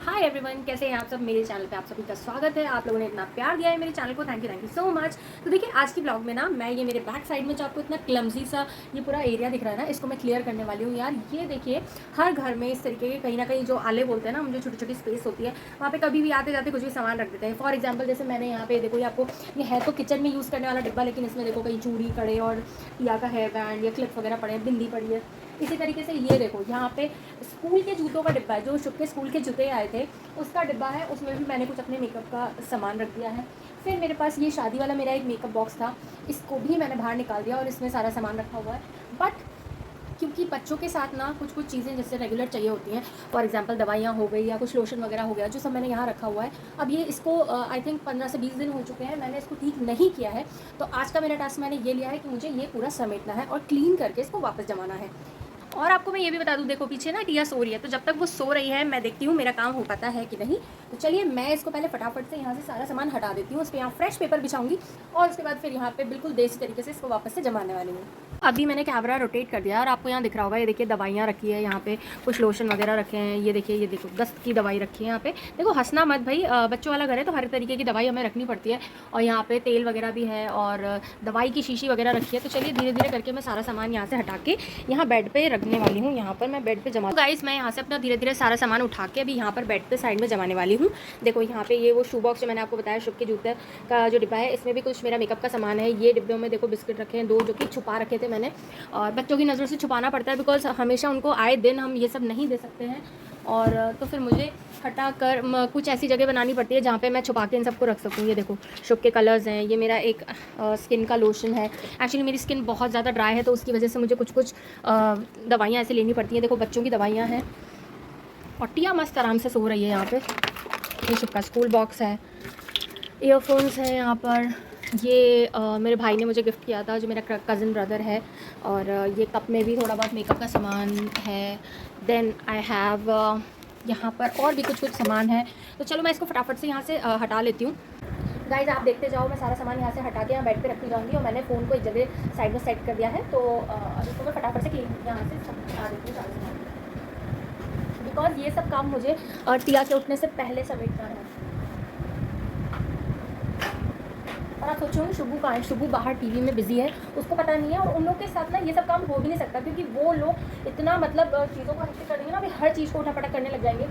Hi everyone, कैसे हैं आप सब। मेरे चैनल पे आप सभी का स्वागत है। आप लोगों ने इतना प्यार दिया है मेरे चैनल को, थैंक यू सो मच। तो देखिए आज की ब्लॉग में ना मैं ये मेरे बैक साइड में जो आपको इतना क्लमजी सा ये पूरा एरिया दिख रहा है ना, इसको मैं क्लियर करने वाली हूँ। यार ये देखिए, हर घर में इस तरीके के कहीं ना कहीं जो आले बोलते हैं ना, हम जो छोटी छोटी स्पेस होती है वहाँ पे कभी भी आते जाते कुछ भी सामान रख देते हैं। फॉर एग्जाम्पल जैसे मैंने यहाँ पे देखो, ये आपको ये है तो किचन में यूज़ करने वाला डिब्बा, लेकिन इसमें देखो कहीं चूड़ी कड़े और टिया का हेयर बैंड या क्लिप वगैरह पड़े हैं, बिंदी पड़ी है। इसी तरीके से ये देखो यहाँ पे स्कूल के जूतों का डिब्बा है, जो शुभ के स्कूल के जूते आए थे उसका डिब्बा है, उसमें भी मैंने कुछ अपने मेकअप का सामान रख दिया है। फिर मेरे पास ये शादी वाला मेरा एक मेकअप बॉक्स था, इसको भी मैंने बाहर निकाल दिया और इसमें सारा सामान रखा हुआ है। बट क्योंकि बच्चों के साथ ना कुछ कुछ चीज़ें जैसे रेगुलर चाहिए होती हैं, फॉर एग्जांपल दवाइयाँ हो गई या कुछ लोशन वगैरह हो गया, जो सब मैंने यहाँ रखा हुआ है। अब ये इसको आई थिंक 15 से 20 दिन हो चुके हैं, मैंने इसको ठीक नहीं किया है। तो आज का मेरा टास्क मैंने ये लिया है कि मुझे ये पूरा समेटना है और क्लीन करके इसको वापस जमाना है। और आपको मैं ये भी बता दूं, देखो पीछे ना टिया सो रही है, तो जब तक वो सो रही है मैं देखती हूँ मेरा काम हो पाता है कि नहीं। तो चलिए मैं इसको पहले फटाफट से यहाँ से सारा सामान हटा देती हूँ, उस पर यहाँ फ्रेश पेपर बिछाऊंगी और उसके बाद फिर यहाँ पे बिल्कुल देसी तरीके से इसको वापस से जमाने वाली हूँ। अभी मैंने कैमरा रोटेट कर दिया और आपको यहाँ दिख रहा होगा, ये देखिए दवाइयाँ रखी है यहाँ पे, कुछ लोशन वगैरह रखे हैं। ये देखिए, ये देखो दस्त की दवाई रखी है यहाँ पे। देखो हंसना मत भाई, बच्चों वाला घर है तो हर तरीके की दवाई हमें रखनी पड़ती है। और यहाँ पे तेल वगैरह भी है और दवाई की शीशी वगैरह रखी है। तो चलिए धीरे धीरे करके मैं सारा सामान यहाँ से हटा के यहाँ बेड पे रखने वाली हूँ। यहाँ पर मैं बेड पे जमा, गाइस मैं यहाँ से अपना धीरे धीरे सारा सामान उठा के अभी यहाँ पर बेड पे साइड में जमाने वाली हूँ। देखो यहाँ पे ये वो शू बॉक्स जो मैंने आपको बताया, शुभ के जूते का जो डिब्बा है, इसमें भी कुछ मेरा मेकअप का सामान है। ये डिब्बे में देखो बिस्किट रखे हैं 2, जो कि छुपा रखे थे मैंने, और बच्चों की नज़रों से छुपाना पड़ता है बिकॉज हमेशा उनको आए दिन हम ये सब नहीं दे सकते हैं। और तो फिर मुझे हटा कर कुछ ऐसी जगह बनानी पड़ती है जहाँ पे मैं छुपा के इन सबको रख सकूँ। ये देखो शुभ के कलर्स हैं, ये मेरा एक स्किन का लोशन है। एक्चुअली मेरी स्किन बहुत ज़्यादा ड्राई है तो उसकी वजह से मुझे कुछ कुछ दवाइयाँ ऐसे लेनी पड़ती हैं। देखो बच्चों की दवाइयाँ हैं और टिया मस्त आराम से सो रही है यहाँ पे। ये शुभ का स्कूल बॉक्स है, ईयरफोन्स हैं यहाँ पर। ये मेरे भाई ने मुझे गिफ्ट किया था, जो मेरा कज़न ब्रदर है। और ये कप में भी थोड़ा बहुत मेकअप का सामान है। देन आई हैव यहाँ पर और भी कुछ कुछ सामान है। तो चलो मैं इसको फटाफट से यहाँ से हटा लेती हूँ। गाइज आप देखते जाओ, मैं सारा सामान यहाँ से हटा के यहाँ बेड पे रखती जाऊँगी और मैंने फ़ोन को एक जगह साइड में सेट कर दिया है। तो अब इसको मैं फटाफट से क्लीन यहाँ से हटा देती हूँ सारा सामान, बिकॉज ये सब काम मुझे टिया के उठने से पहले समेटना है। और आप सोचो शुभू कहाँ है, शुभू बाहर टीवी में बिजी है, उसको पता नहीं है। और उन लोग के साथ ना ये सब काम हो भी नहीं सकता, क्योंकि वो लोग इतना मतलब चीज़ों को हेक्टिक कर देंगे ना, अभी हर चीज़ को उठापटक करने लग जाएंगे,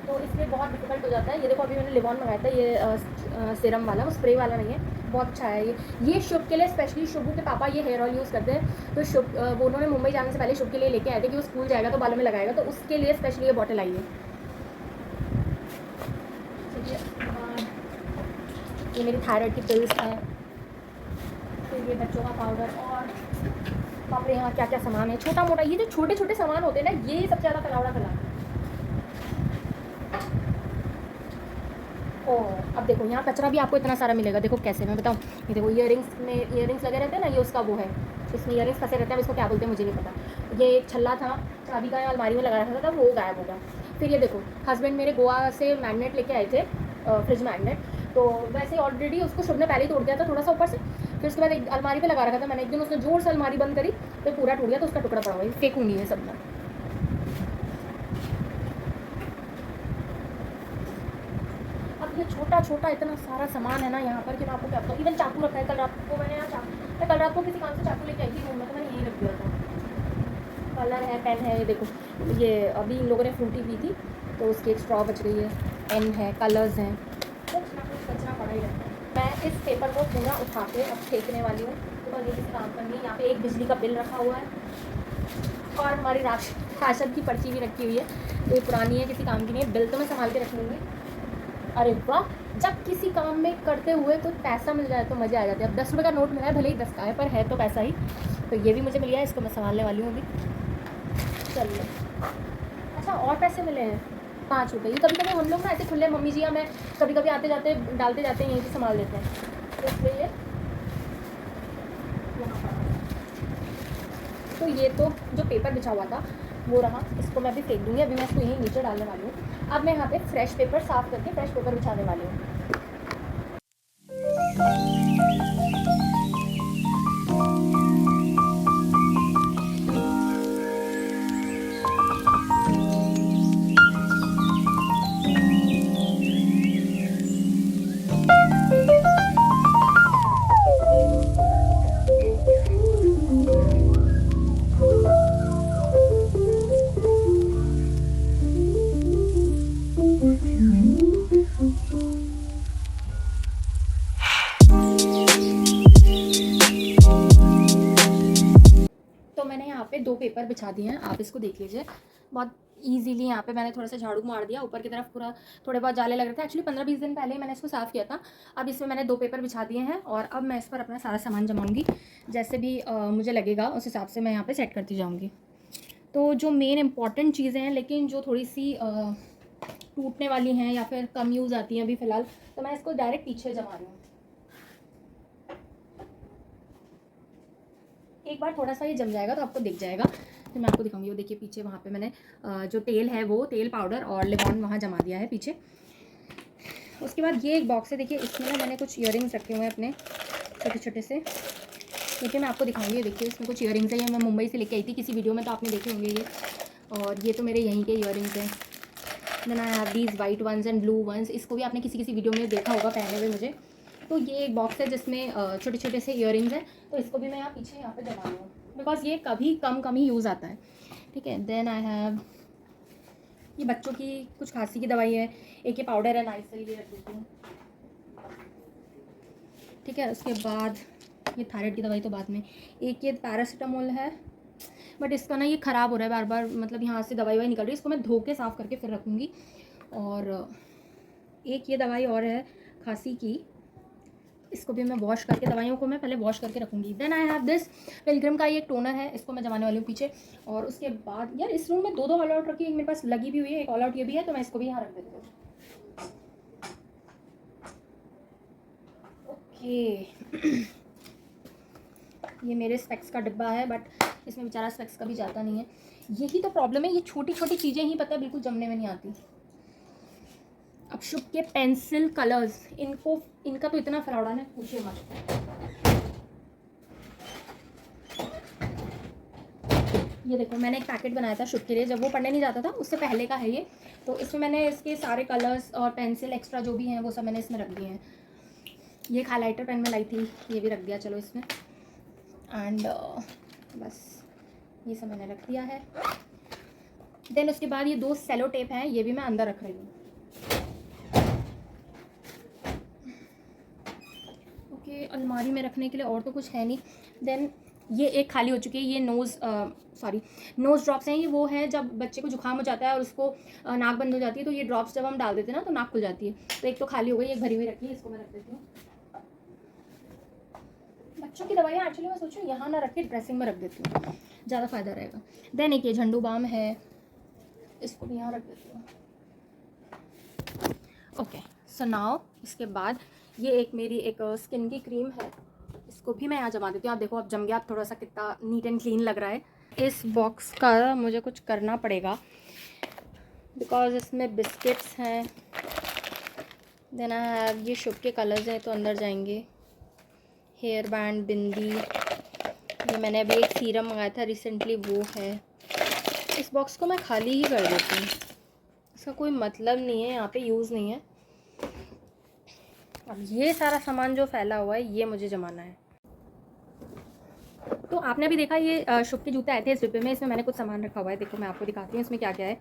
तो इसलिए बहुत डिफिकल्ट हो जाता है। ये देखो अभी मैंने लिवॉन मंगाया था, ये सीरम वाला, वो स्प्रे वाला नहीं है, बहुत अच्छा है ये शुभ के लिए स्पेशली। शुभू के पापा ये हेयर ऑयल यूज़ करते हैं, तो शुभ वो उन्होंने मुंबई जाने से पहले शुभ के लिए लेके आए थे कि वो स्कूल जाएगा तो बालों में लगाएगा, तो उसके लिए स्पेशली ये बॉटल आई है। ये मेरी थायराइड की पिल्स है। फिर ये बच्चों का पाउडर और बाप रे यहाँ क्या क्या सामान है, छोटा मोटा ये जो छोटे छोटे सामान होते हैं ना, ये सबसे ज़्यादा फैलावड़ा फैला। ओ अब देखो यहाँ कचरा भी आपको इतना सारा मिलेगा, देखो कैसे मैं बताऊँ। ये देखो ईयरिंग्स में ईयरिंग्स लगे रहते हैं ना, ये उसका वो है, इसमें ईयरिंग्स फंसे रहते हैं, इसको क्या बोलते हैं मुझे नहीं पता। ये एक छल्ला था, चाबी का अलमारी में लगा रखा था, वो गायब हो गया। फिर ये देखो हस्बैंड मेरे गोवा से मैग्नेट लेके आए थे, फ्रिज मैग्नेट, तो वैसे ऑलरेडी उसको शुभ ने पहले ही तोड़ दिया था थोड़ा सा ऊपर से। फिर उसके बाद एक अलमारी पे लगा रखा था मैंने, एक दिन उसने जोर से अलमारी बंद करी तो पूरा टूट गया, तो उसका टुकड़ा पड़ा हुआ है, फेंकूंगी ये सब मैं। अब ये छोटा छोटा इतना सारा सामान है ना यहाँ पर कि मैं आपको क्या बताऊँ। इवन चाकू रखा है, कल रात को मैंने यहाँ मैं कल रात को किसी काम से चाकू लेके आई थी रूम में, तो मैंने यही रख दिया था। कलर है, पेन है, ये देखो ये अभी इन लोगों ने फ्रूटी पी थी तो उसकी एक स्ट्रॉ बच गई है, पेन है, कलर्स हैं, कुछ ना कुछ कचरा पड़ा ही रहता है। मैं इस पेपर को पूरा उठा के अब फेंकने वाली हूँ, तो ये किसी काम करनी है। यहाँ पे एक बिजली का बिल रखा हुआ है और हमारी राशन की पर्ची भी रखी हुई है, तो ये पुरानी है, किसी काम की नहीं है। बिल तो मैं संभाल के रख लूँगी। अरे वाह, जब किसी काम में करते हुए कुछ पैसा मिल जाए तो मज़े आ जाते हैं। अब 10 रुपये का नोट मिला है, भले ही 10 का है, पर है तो पैसा ही। तो ये भी मुझे मिल गया, इसको मैं संभालने वाली हूँ अभी। चलिए, अच्छा और पैसे मिले हैं 5 रुपये। ये कभी कभी हम लोग ना ऐसे खुले, मम्मी जी या मैं कभी कभी आते जाते डालते जाते हैं, यहीं से संभाल लेते हैं, तो इसलिए तो ये तो जो पेपर बिछा हुआ था वो रहा, इसको मैं अभी फेंक दूँगी। अभी मैं इसको यहीं नीचे डालने वाली हूँ। अब मैं यहाँ पे फ्रेश पेपर साफ़ करके फ्रेश पेपर बिछाने वाली हूँ। पेपर बिछा दिए हैं, आप इसको देख लीजिए। बहुत ईजीली यहाँ पे मैंने थोड़ा सा झाड़ू मार दिया, ऊपर की तरफ पूरा थोड़े बहुत जाले लग रहे थे। एक्चुअली 15-20 दिन पहले मैंने इसको साफ़ किया था। अब इसमें मैंने 2 पेपर बिछा दिए हैं और अब मैं इस पर अपना सारा सामान जमाऊँगी। जैसे भी मुझे लगेगा उस हिसाब से मैं यहाँ पर सेट करती जाऊँगी। तो जो मेन इंपॉर्टेंट चीज़ें हैं, लेकिन जो थोड़ी सी टूटने वाली हैं या फिर कम यूज़ आती हैं अभी फ़िलहाल, तो मैं इसको डायरेक्ट पीछे जमा रही हूँ। एक बार थोड़ा सा ये जम जाएगा तो आपको दिख जाएगा, फिर मैं आपको दिखाऊंगी। वो देखिए पीछे वहाँ पे मैंने जो तेल है वो तेल पाउडर और लिबॉन वहाँ जमा दिया है पीछे। उसके बाद ये एक बॉक्स है, देखिए इसमें ना मैंने कुछ इयररिंग्स रखे हुए हैं अपने छोटे छोटे से। देखिए मैं आपको दिखाऊंगी, देखिए इसमें कुछ इयररिंग्स है, ये मैं मुंबई से लेके आई थी किसी वीडियो में, तो आपने देखे होंगे ये। और ये तो मेरे यहीं के इयररिंग्स हैं। Then I have these white ones and blue ones, इसको भी आपने किसी किसी वीडियो में देखा होगा पहने हुए मुझे। तो ये एक बॉक्स है जिसमें छोटे छोटे से इयररिंग्स हैं, तो इसको भी मैं यहाँ पीछे यहाँ पे जमा रही हूँ, बिकॉज ये कभी कम ही यूज़ आता है। ठीक है, देन आई हैव ये बच्चों की कुछ खांसी की दवाई है, एक ये पाउडर है नाइसिल, ये रख देती हूँ। ठीक है, उसके बाद ये थायराइड की दवाई तो बाद में। एक ये पैरासीटामोल है, बट इसका ना ये ख़राब हो रहा है बार बार, मतलब यहाँ से दवाई निकल रही है, इसको मैं धो के साफ़ करके फिर रखूँगी। और एक ये दवाई और है खांसी की, इसको भी मैं वॉश करके, दवाइयों को मैं पहले वॉश करके रखूँगी। Then I have this Pilgrim का ये एक टोनर है, इसको मैं जमाने वाली हूँ पीछे। और उसके बाद यार इस रूम में 2 ऑल आउट रखी, एक मेरे पास लगी भी हुई है, एक ऑल आउट ये भी है, तो मैं इसको भी यहाँ रख देती हूँ। ओके ये मेरे स्पेक्स का डिब्बा है, बट इसमें बेचारा स्पेक्स कभी जाता नहीं है। यही तो प्रॉब्लम है, ये छोटी छोटी चीज़ें ही पता है बिल्कुल जमने में नहीं आती। अब शुभ के पेंसिल कलर्स, इनका तो इतना फ्रॉडन है पूछिए मत। ये देखो मैंने एक पैकेट बनाया था शुभ के लिए, जब वो पढ़ने नहीं जाता था उससे पहले का है ये। तो इसमें मैंने इसके सारे कलर्स और पेंसिल एक्स्ट्रा जो भी हैं वो सब मैंने इसमें रख दिए हैं। ये हाइलाइटर पेन में लाई थी, ये भी रख दिया चलो इसमें। एंड बस ये सब मैंने रख दिया है। देन उसके बाद ये 2 सेलो टेप हैं, ये भी मैं अंदर रख रही हूँ। ओके अलमारी में रखने के लिए और तो कुछ है नहीं। देन ये एक खाली हो चुकी है, ये नोज़ ड्रॉप्स हैं। ये वो है जब बच्चे को जुकाम हो जाता है और उसको नाक बंद हो जाती है, तो ये ड्रॉप्स जब हम डाल देते हैं ना तो नाक खुल जाती है। तो एक तो खाली हो गई, एक भरी हुई रखी है, इसको मैं रख देती हूँ। बच्चों की दवाइयाँ एक्चुअली मैं सोचूँ यहाँ ना रख के ड्रेसिंग में रख देती हूँ, ज़्यादा फ़ायदा रहेगा। देन एक ये झंडू बाम है, इसको भी यहाँ रख देती हूँ। ओके सो नाउ इसके बाद ये एक मेरी एक स्किन की क्रीम है, इसको भी मैं यहाँ जमा देती हूँ। आप देखो अब जम गया, थोड़ा सा कितना नीट एंड क्लीन लग रहा है। इस बॉक्स का मुझे कुछ करना पड़ेगा बिकॉज इसमें बिस्किट्स हैं। देन आई हैव ये शुभ के कलर्स हैं तो अंदर जाएंगे। हेयर बैंड, बिंदी, ये मैंने अभी एक सीरम मंगाया था रिसेंटली वो है। इस बॉक्स को मैं खाली ही कर देती हूँ, इसका कोई मतलब नहीं है, यहाँ पे यूज़ नहीं है। अब ये सारा सामान जो फैला हुआ है ये मुझे जमाना है। तो आपने अभी देखा ये शुभ के जूते आए थे इस डिब्बे में, इसमें मैंने कुछ सामान रखा हुआ है। देखो मैं आपको दिखाती हूँ इसमें क्या क्या है।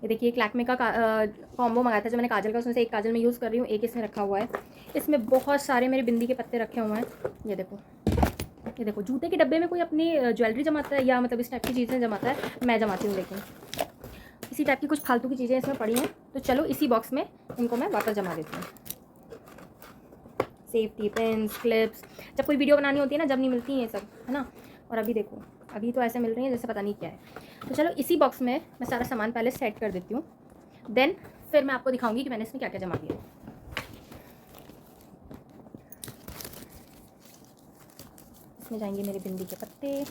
ये देखिए एक लैक्मे का कॉम्बो मंगाया था जो मैंने काजल का, उसमें से एक काजल मैं यूज़ कर रही हूँ, एक इसमें रखा हुआ है। इसमें बहुत सारे मेरे बिंदी के पत्ते रखे हुए हैं। ये देखो जूते के डब्बे में कोई अपनी ज्वेलरी जमाता है या मतलब इस टाइप की चीज़ें जमाता है, मैं जमाती हूँ। लेकिन इसी टाइप की कुछ फालतू की चीज़ें इसमें पड़ी हैं, तो चलो इसी बॉक्स में इनको मैं वापस जमा देती हूँ। सेफ्टी पिन्स, क्लिप्स, जब कोई वीडियो बनानी होती है ना जब नहीं मिलती हैं ये सब, है ना। और अभी देखो अभी तो ऐसे मिल रही हैं जैसे पता नहीं क्या है। तो चलो इसी बॉक्स में मैं सारा सामान पहले सेट कर देती हूँ, देन फिर मैं आपको दिखाऊंगी कि मैंने इसमें क्या क्या जमा दिया। इसमें जाएंगे मेरे बिंदी के पत्ते।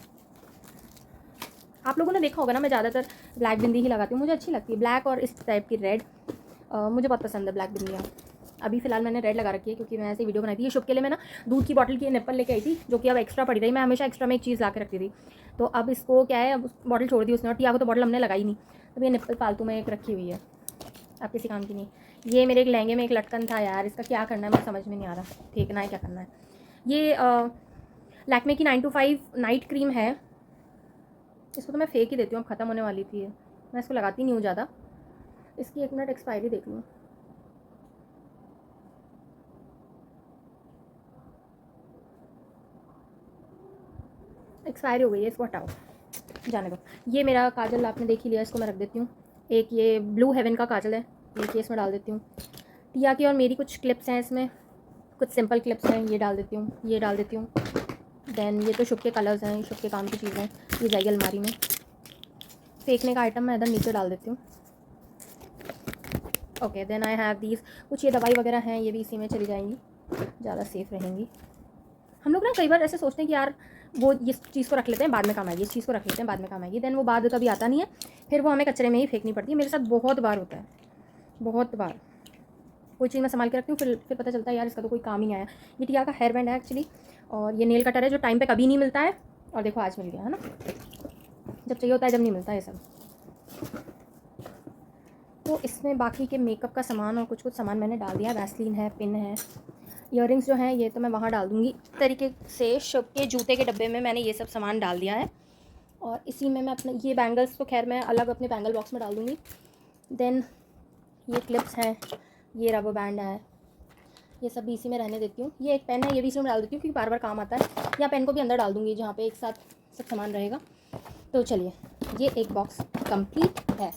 आप लोगों ने देखा होगा ना मैं ज़्यादातर ब्लैक बिंदी ही लगाती हूँ, मुझे अच्छी लगती है ब्लैक और इस टाइप की रेड, मुझे बहुत पसंद है ब्लैक बिंदियाँ। अभी फिलहाल मैंने रेड लगा रखी है क्योंकि मैं ऐसे वीडियो बनाई थी। ये शुभ के लिए मैं ना दूध की बॉटल की निप्पल लेके आई थी जो कि अब एक्स्ट्रा पड़ी रही, मैं हमेशा एक्स्ट्रा में एक चीज़ ला के रखती थी। तो अब इसको क्या है, अब बॉटल छोड़ दी उसने, और टिया को तो बॉटल हमने लगाई नहीं, तो ये निप्पल फालतू में एक रखी हुई है, आप किसी काम की नहीं। ये मेरे एक लहंगे में एक लटकन था यार, इसका क्या करना है मुझे समझ में नहीं आ रहा, फेंकना है क्या करना है। ये लैक्मे की 9 to 5 नाइट क्रीम है, इसको तो मैं फेंक ही देती हूँ, अब ख़त्म होने वाली थी, मैं इसको लगाती नहीं हूँ ज़्यादा। इसकी 1 मिनट एक्सपायरी देख लूँ। एक्सपायरी हो गई है, इसको हटाओ। जाने दो। ये मेरा काजल आपने देख ही लिया, इसको मैं रख देती हूँ। एक ये ब्लू हेवन का काजल है, ये केस में डाल देती हूँ। टिया की और मेरी कुछ क्लिप्स हैं इसमें, कुछ सिंपल क्लिप्स हैं, ये डाल देती हूँ, ये डाल देती हूँ। देन ये तो शुभ के कलर्स हैं, शुभ के काम की चीज़ें हैं, ये जाएगी अलमारी में। फेंकने का आइटम मैं इधर नीचे डाल देती हूँ। Okay, then I have these, कुछ ये दवाई वगैरह हैं, ये भी इसी में चली जाएंगी, ज़्यादा सेफ़ रहेंगी। हम लोग ना कई बार ऐसे सोचते हैं कि यार वो इस चीज़ को रख लेते हैं बाद में काम आएगी, इस चीज़ को रख लेते हैं बाद में काम आएगी, देन वो बाद कभी आता नहीं है, फिर वो हमें कचरे में ही फेंकनी पड़ती है। मेरे साथ बहुत बार होता है, बहुत बार कोई चीज़ मैं संभाल के रखती हूँ, फिर पता चलता है यार इसका तो कोई काम ही नहीं आया। ये टिया का हेयर बैंड है एक्चुअली, और ये नेल कटर है जो टाइम पे कभी नहीं मिलता है, और देखो आज मिल गया है ना, जब चाहिए होता है जब नहीं मिलता है सब। तो इसमें बाकी के मेकअप का सामान और कुछ कुछ सामान मैंने डाल दिया, वैसलीन है, पिन है, ईयरिंग्स जो हैं ये तो मैं वहाँ डाल दूँगी तरीके से। शुभ के जूते के डब्बे में मैंने ये सब सामान डाल दिया है, और इसी में मैं अपने ये बैंगल्स तो खैर मैं अलग अपने बैंगल बॉक्स में डाल दूँगी। देन ये क्लिप्स हैं, ये रबर बैंड है, ये सब भी इसी में रहने देती हूँ। ये एक पेन है, ये भी इसी में डाल देती हूँ क्योंकि बार बार काम आता है, या पेन को भी अंदर डाल दूँगी जहाँ पे एक साथ सब सामान रहेगा। तो चलिए, ये एक बॉक्स कंप्लीट है।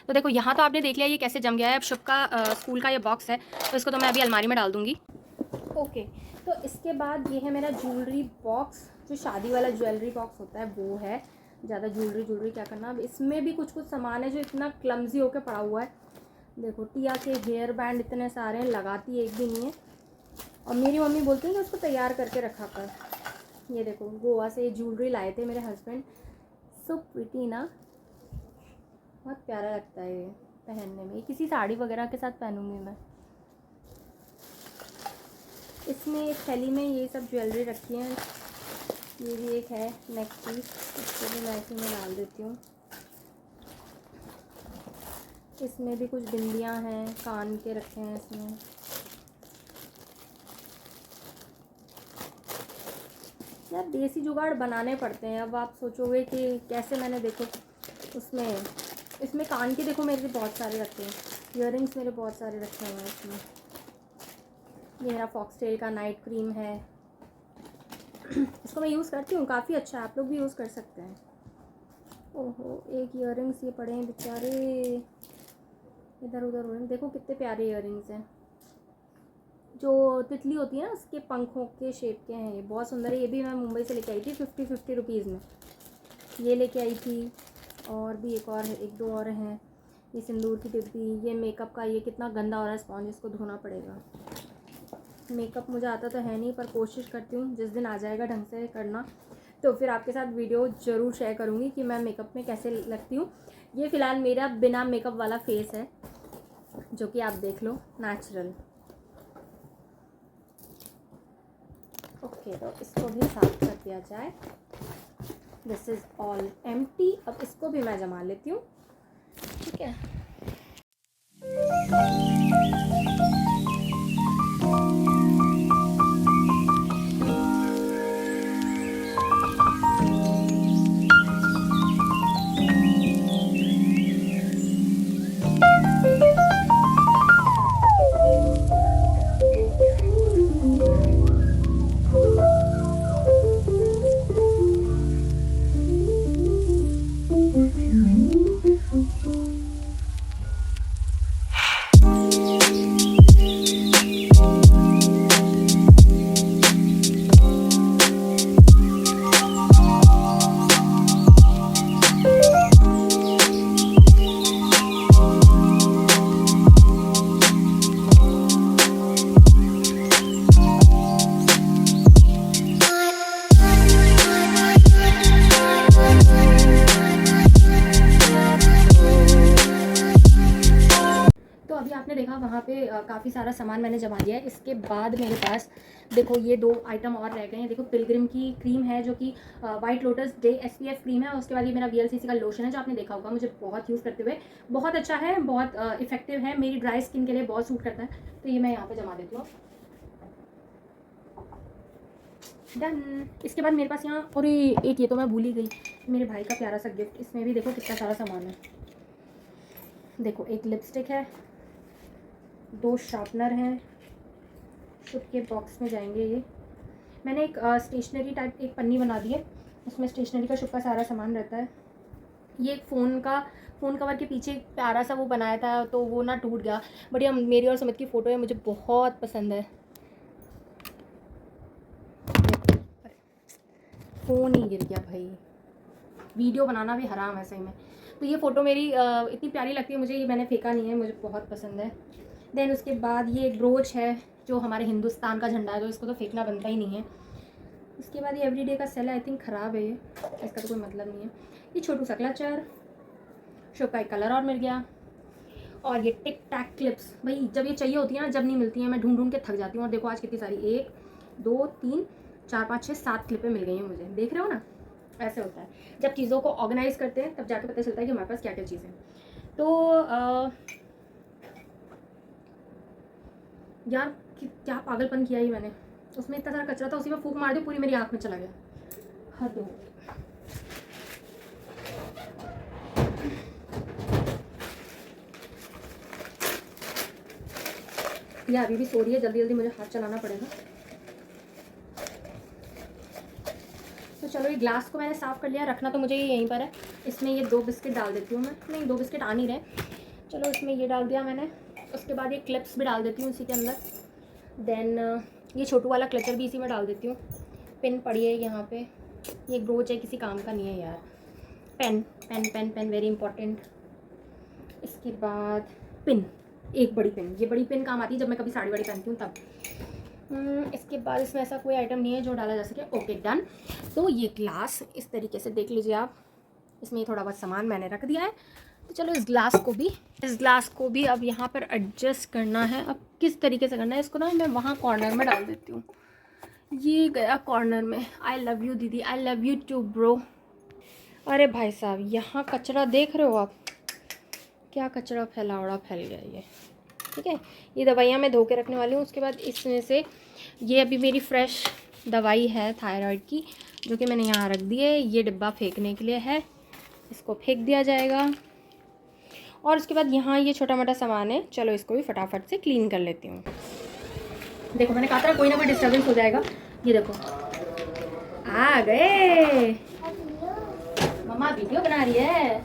तो देखो यहाँ तो आपने देख लिया ये कैसे जम गया है। अब शुभ का स्कूल का ये बॉक्स है, तो इसको तो मैं अभी अलमारी में डाल दूँगी। ओके, तो इसके बाद ये है मेरा ज्वेलरी बॉक्स, जो शादी वाला ज्वेलरी बॉक्स होता है वो है। ज़्यादा ज्वेलरी क्या करना। अब इसमें भी कुछ कुछ सामान है जो इतना क्लमजी होकर पड़ा हुआ है। देखो टिया के हेयर बैंड इतने सारे हैं, लगाती एक भी नहीं है, और मेरी मम्मी बोलती है कि उसको तैयार करके रखा कर। ये देखो गोवा से ज्वेलरी लाए थे मेरे हस्बैंड, सो प्रिटी ना, बहुत प्यारा लगता है ये पहनने में, किसी साड़ी वगैरह के साथ पहनूंगी मैं। इसमें एक थैली में ये सब ज्वेलरी रखी है, ये भी एक है नेक पीस, इसको भी मैं इसी में डाल देती हूँ। इसमें भी कुछ बिंदियाँ हैं, कान के रखे हैं इसमें। यार देसी जुगाड़ बनाने पड़ते हैं। अब आप सोचोगे कि कैसे, मैंने देखो इसमें कान के देखो मेरे बहुत सारे रखे हैं, ईयरिंग्स मेरे बहुत सारे रखे हुए हैं इसमें। ये मेरा फॉक्सटेल का नाइट क्रीम है, इसको मैं यूज़ करती हूँ, काफ़ी अच्छा है, आप लोग भी यूज़ कर सकते हैं। ओहो, एक ईयरिंग्स ये पड़े हैं बेचारे इधर उधर हो रहे हैं, देखो कितने प्यारे ईयरिंग्स हैं। जो तितली होती है ना उसके पंखों के शेप के हैं, ये बहुत सुंदर है। ये भी मैं मुंबई से लेके आई थी 50 रुपीज़ में, ये लेके आई थी। और भी एक दो और हैं। ये सिंदूर की डिब्बी, ये मेकअप का, ये कितना गंदा हो रहा है स्पॉन्ज, इसको धोना पड़ेगा। मेकअप मुझे आता तो है नहीं, पर कोशिश करती हूँ जिस दिन आ जाएगा ढंग से करना तो फिर आपके साथ वीडियो ज़रूर शेयर करूँगी कि मैं मेकअप में कैसे लगती हूँ। ये फ़िलहाल मेरा बिना मेकअप वाला फेस है, जो कि आप देख लो नेचुरल। ओके, तो इसको भी साफ कर दिया जाए। This is all empty. अब इसको भी मैं जमा लेती हूँ, ठीक है। आपने देखा वहाँ पे काफ़ी सारा सामान मैंने जमा दिया है। इसके बाद मेरे पास देखो ये दो आइटम और रह गए हैं। देखो पिलग्रिम की क्रीम है जो कि white lotus day SPF cream है, और उसके बाद ये मेरा VLCC का लोशन है जो आपने देखा होगा मुझे बहुत यूज़ करते हुए, बहुत अच्छा है, बहुत इफेक्टिव है, मेरी ड्राई स्किन के लिए बहुत सूट करता है। तो ये मैं यहाँ पर जमा देती हूँ। डन। इसके बाद मेरे पास यहाँ, और एक ये तो मैं भूल ही गई, मेरे भाई का प्यारा सा गिफ्ट। इसमें भी देखो कितना सारा सामान है। देखो एक लिपस्टिक है, 2 शार्पनर हैं, शुभ के बॉक्स में जाएंगे ये। मैंने एक स्टेशनरी टाइप एक पन्नी बना दी है, इसमें स्टेशनरी का शुभ का सारा सामान रहता है। ये एक फ़ोन कवर के पीछे एक प्यारा सा वो बनाया था, तो वो ना टूट गया। बढ़िया, मेरी और सुमित की फ़ोटो है, मुझे बहुत पसंद है। फ़ोन ही गिर गया भाई, वीडियो बनाना भी हराम है सही में। तो ये फ़ोटो मेरी इतनी प्यारी लगती है मुझे, ये मैंने फेंका नहीं है, मुझे बहुत पसंद है। देन उसके बाद ये एक ब्रोच है जो हमारे हिंदुस्तान का झंडा है, तो इसको तो फेंकना बनता ही नहीं है। इसके बाद ये एवरीडे का सेल है, आई थिंक ख़राब है ये, इसका तो कोई मतलब नहीं है। ये छोटू सा क्लचर, शुभ का एक कलर और मिल गया। और ये टिक टैक क्लिप्स, भाई जब ये चाहिए होती है ना, जब नहीं मिलती हैं मैं ढूंढ ढूंढ के थक जाती हूँ। और देखो आज कितनी सारी, 1 2 3 4 5 6 7 क्लिपें मिल गई हैं मुझे, देख रहे हो ना। ऐसे होता है जब चीज़ों को ऑर्गेनाइज करते हैं, तब जाके पता चलता है कि हमारे पास क्या क्या चीज़ें हैं। तो यार क्या पागलपन किया ही मैंने, उसमें इतना सारा कचरा था, उसी में फूंक मार दी, पूरी मेरी आँख में चला गया। हद हो। ये अभी भी सो रही है, जल्दी जल्दी मुझे हाथ चलाना पड़ेगा। तो चलो, ये ग्लास को मैंने साफ़ कर लिया, रखना तो मुझे ये यहीं पर है। इसमें ये 2 बिस्किट डाल देती हूँ मैं, नहीं 2 बिस्किट आ नहीं रहे, चलो इसमें ये डाल दिया मैंने। उसके बाद ये क्लिप्स भी डाल देती हूँ इसी के अंदर। देन ये छोटू वाला क्लचर भी इसी में डाल देती हूँ। पेन पड़ी है यहाँ पे, ये ब्रोच है, किसी काम का नहीं है यार। Pen pen pen pen very important. इसके बाद पिन, एक बड़ी पिन, ये बड़ी पिन काम आती है जब मैं कभी साड़ी वाड़ी पहनती हूँ तब। इसके बाद इसमें ऐसा कोई आइटम नहीं है जो डाला जा सके। Okay done. तो ये ग्लास इस तरीके से देख लीजिए आप, इसमें थोड़ा बहुत सामान मैंने रख दिया है। तो चलो इस ग्लास को भी अब यहाँ पर एडजस्ट करना है। अब किस तरीके से करना है इसको ना, मैं वहाँ कॉर्नर में डाल देती हूँ। ये गया कॉर्नर में। आई love you didi, I love you too bro. अरे भाई साहब, यहाँ कचरा देख रहे हो आप, क्या कचरा फैलावड़ा फैल गया ये। ठीक है, ये दवाइयाँ मैं धो के रखने वाली हूँ। उसके बाद इसमें से ये अभी मेरी फ्रेश दवाई है थायराइड की, जो कि मैंने यहाँ रख दी है। ये डिब्बा फेंकने के लिए है, इसको फेंक दिया जाएगा। और उसके बाद यहाँ ये छोटा मोटा सामान है, चलो इसको भी फटाफट से क्लीन कर लेती हूँ। देखो मैंने कहा था कोई ना कोई डिस्टर्बेंस हो जाएगा। ये देखो आ गए, मम्मा वीडियो बना रही है।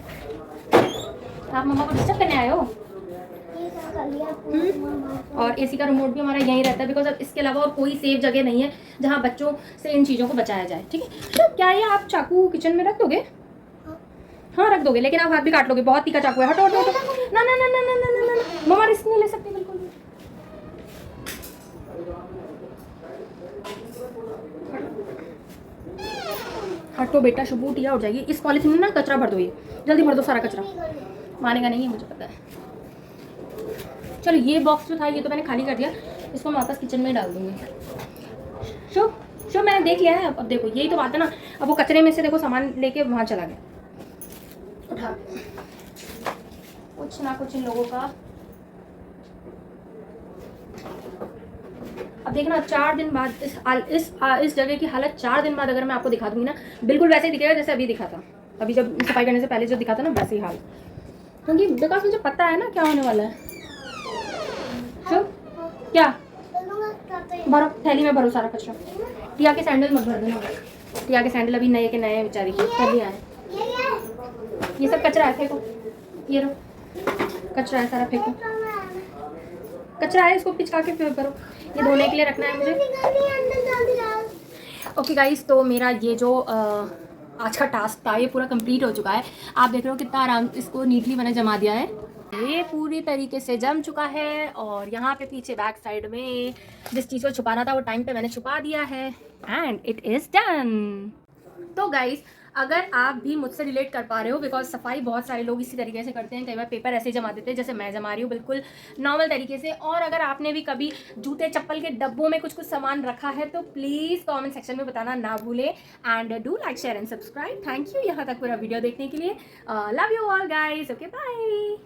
आप मम्मा को डिस्टर्ब करने आए हो। और एसी का रिमोट भी हमारा यहीं रहता है, बिकॉज अब इसके अलावा और कोई सेफ जगह नहीं है जहाँ बच्चों से इन चीज़ों को बचाया जाए। ठीक है, तो क्या ये आप चाकू किचन में रख दोगे? हाँ रख दोगे, लेकिन आप हाथ भी काट लोगे, बहुत तीखा चाकू है। हटो हटो हटो, ना ना ना ना ना ना ना ना, मम्मा रिस्क नहीं ले सकती बिल्कुल भी। हटो बेटा, शुभू टिया उठ जाएगी। इस पॉलिथीन में ना कचरा भर दो, ये जल्दी भर दो सारा कचरा, मानेगा नहीं है मुझे पता है। चलो ये बॉक्स जो था ये तो मैंने खाली कर दिया, इसको मैं वापस किचन में डाल दूँगी। शो मैंने देख लिया है। अब देखो यही तो बात है ना, अब वो कचरे में से देखो सामान लेके वहाँ चला गया उठा, कुछ ना कुछ इन लोगों का। अब देखना 4 दिन बाद इस जगह की हालत 4 दिन बाद अगर मैं आपको दिखा दूँगी ना, बिल्कुल वैसे ही दिखेगा जैसे अभी दिखा था, अभी जब सफाई करने से पहले जो दिखा था ना, वैसे ही हाल। क्योंकि बिकॉज मुझे पता है ना क्या होने वाला है। क्या भरो, थैली में भरो सारा कचरा। टिया के सैंडल मत भर देना, टिया के सैंडल अभी नए के नए बेचारी कर लिया है। ये सब कचरा है, फेंको। ये रो कचरा है सारा, फेंको। कचरा है, इसको पिचका के भरो, ये धोने के लिए रखना है मुझे। ओके गाइस, तो मेरा ये जो आज का टास्क था ये पूरा कंप्लीट हो चुका है। आप देख रहे हो कितना आराम इसको नीटली मैंने जमा दिया है, ये पूरी तरीके से जम चुका है। और यहाँ पे पीछे बैक साइड में जिस चीज़ को छुपाना था वो टाइम पे मैंने छुपा दिया है, एंड इट इज़ डन। तो गाइज अगर आप भी मुझसे रिलेट कर पा रहे हो, बिकॉज सफाई बहुत सारे लोग इसी तरीके से करते हैं, कई बार पेपर ऐसे जमा देते हैं जैसे मैं जमा रही हूँ, बिल्कुल नॉर्मल तरीके से। और अगर आपने भी कभी जूते चप्पल के डब्बों में कुछ कुछ सामान रखा है तो प्लीज़ कमेंट सेक्शन में बताना ना भूलें। And do like share and subscribe. Thank you यहाँ तक पूरा वीडियो देखने के लिए। Love you all guys, okay bye.